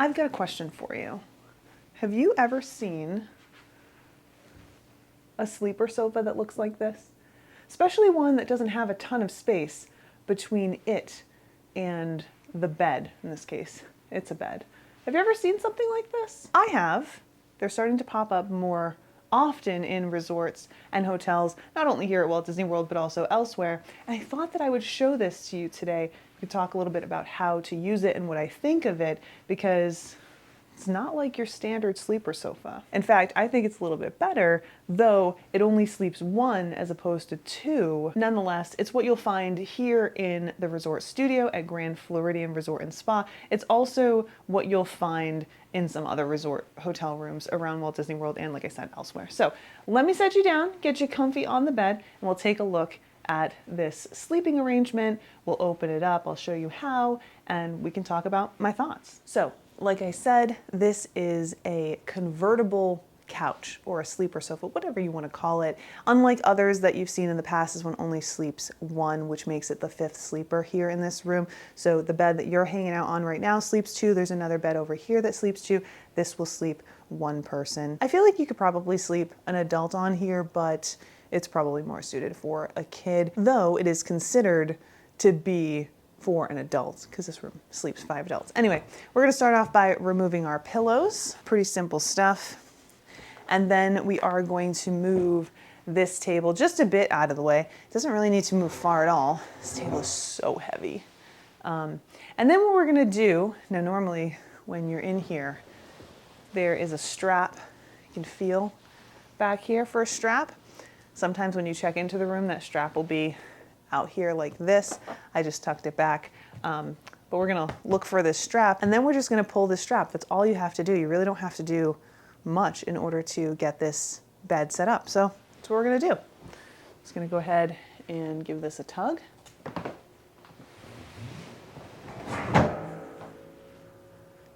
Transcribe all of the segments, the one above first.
I've got a question for you. Have you ever seen a sleeper sofa that looks like this? Especially one that doesn't have a ton of space between it and the bed. In this case, it's a bed. Have you ever seen something like this? I have. They're starting to pop up more often in resorts and hotels, not only here at Walt Disney World, but also elsewhere. And I thought that I would show this to you today. We could talk a little bit about how to use it and what I think of it, because it's not like your standard sleeper sofa. In fact, I think it's a little bit better, though it only sleeps one as opposed to two. Nonetheless, it's what you'll find here in the resort studio at Grand Floridian Resort and Spa. It's also what you'll find in some other resort hotel rooms around Walt Disney World and, like I said, elsewhere. So let me set you down, get you comfy on the bed, and we'll take a look at this sleeping arrangement. We'll open it up, I'll show you how, and we can talk about my thoughts. So, like I said, this is a convertible couch or a sleeper sofa, whatever you want to call it. Unlike others that you've seen in the past, this one only sleeps one, which makes it the fifth sleeper here in this room. So the bed that you're hanging out on right now sleeps two. There's another bed over here that sleeps two. This will sleep one person. I feel like you could probably sleep an adult on here, but it's probably more suited for a kid, though it is considered to be for an adult because this room sleeps 5 adults. Anyway, we're going to start off by removing our pillows. Pretty simple stuff. And then we are going to move this table just a bit out of the way. It doesn't really need to move far at all. This table is so heavy. And then what we're going to do, now normally when you're in here, there is a strap. You can feel back here for a strap. Sometimes when you check into the room, that strap will be out here like this. I just tucked it back. But we're gonna look for this strap, and then we're just gonna pull this strap. That's all you have to do. You really don't have to do much in order to get this bed set up. So that's what we're gonna do. Just gonna go ahead and give this a tug.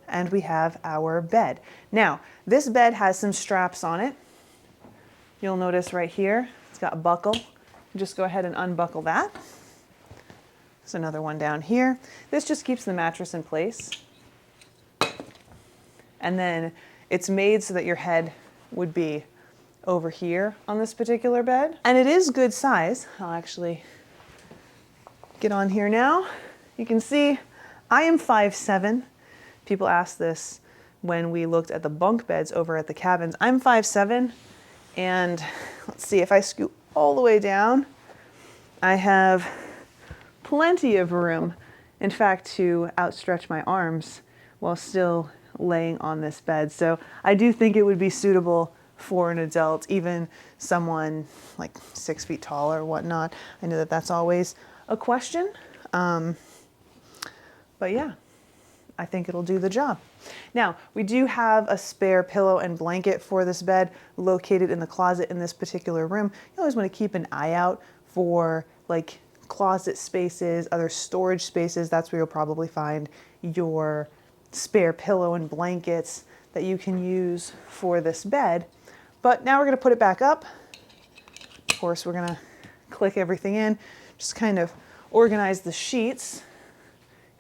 And we have our bed. Now, this bed has some straps on it. You'll notice right here, it's got a buckle. Just go ahead and unbuckle that. There's another one down here. This just keeps the mattress in place. And then it's made so that your head would be over here on this particular bed. And it is good size. I'll actually get on here now. You can see I am 5'7". People asked this when we looked at the bunk beds over at the cabins. I'm 5'7", and let's see, if I scoot all the way down, I have plenty of room, in fact, to outstretch my arms while still laying on this bed. So I do think it would be suitable for an adult, even someone like 6 feet tall or whatnot. I know that that's always a question, but yeah, I think it'll do the job. Now, we do have a spare pillow and blanket for this bed located in the closet in this particular room. You always want to keep an eye out for like closet spaces, other storage spaces. That's where you'll probably find your spare pillow and blankets that you can use for this bed. But now we're going to put it back up. Of course, we're going to click everything in, just kind of organize the sheets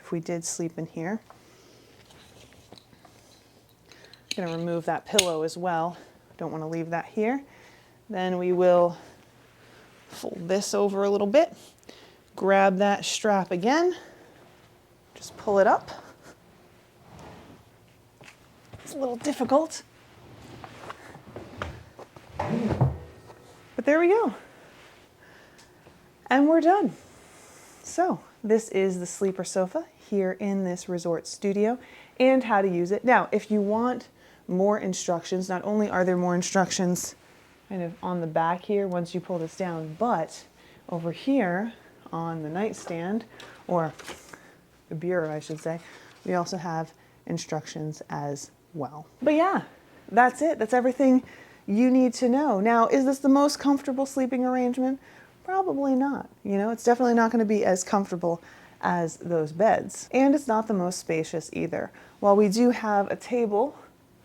if we did sleep in here. Going to remove that pillow as well. Don't want to leave that here. Then we will fold this over a little bit, grab that strap again, just pull it up. It's a little difficult, but there we go. And we're done. So this is the sleeper sofa here in this resort studio and how to use it. Now, if you want more instructions, not only are there more instructions kind of on the back here once you pull this down, but over here on the nightstand, or the bureau I should say, we also have instructions as well. But yeah, that's it. That's everything you need to know. Now, is this the most comfortable sleeping arrangement? Probably not. You know, it's definitely not going to be as comfortable as those beds. And it's not the most spacious either. While we do have a table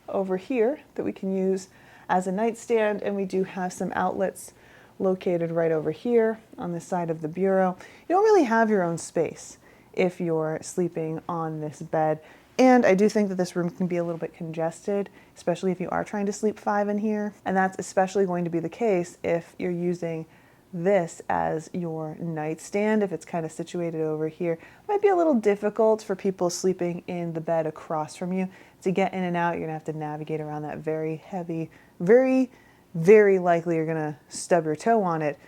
over here that we can use as a nightstand, and we do have some outlets located right over here on the side of the bureau, you don't really have your own space if you're sleeping on this bed. And I do think that this room can be a little bit congested, especially if you are trying to sleep 5 in here. And that's especially going to be the case if you're using this as your nightstand. If it's kind of situated over here, it might be a little difficult for people sleeping in the bed across from you to get in and out. You're gonna have to navigate around that very heavy, very likely you're gonna stub your toe on it,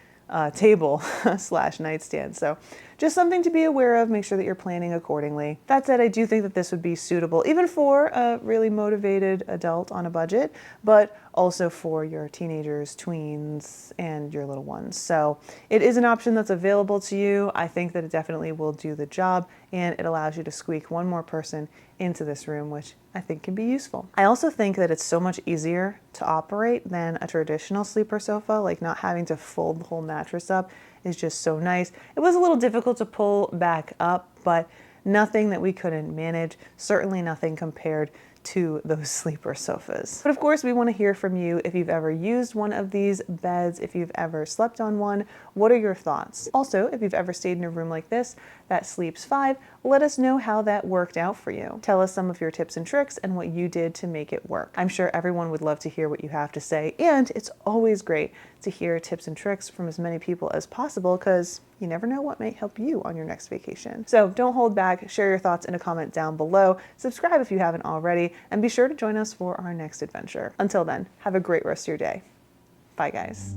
table slash nightstand. So just something to be aware of. Make sure that you're planning accordingly. That said, I do think that this would be suitable even for a really motivated adult on a budget, but also for your teenagers, tweens, and your little ones. So it is an option that's available to you. I think that it definitely will do the job, and it allows you to squeak one more person into this room, which I think can be useful. I also think that it's so much easier to operate than a traditional sleeper sofa. Like, not having to fold the whole mattress up is just so nice. It was a little difficult to pull back up, but nothing that we couldn't manage. Certainly nothing compared to those sleeper sofas. But of course, we want to hear from you if you've ever used one of these beds, if you've ever slept on one. What are your thoughts? Also, if you've ever stayed in a room like this that sleeps 5, let us know how that worked out for you. Tell us some of your tips and tricks and what you did to make it work. I'm sure everyone would love to hear what you have to say, and it's always great to hear tips and tricks from as many people as possible, because you never know what may help you on your next vacation. So don't hold back. Share your thoughts in a comment down below. Subscribe if you haven't already, and be sure to join us for our next adventure. Until then, have a great rest of your day. Bye, guys.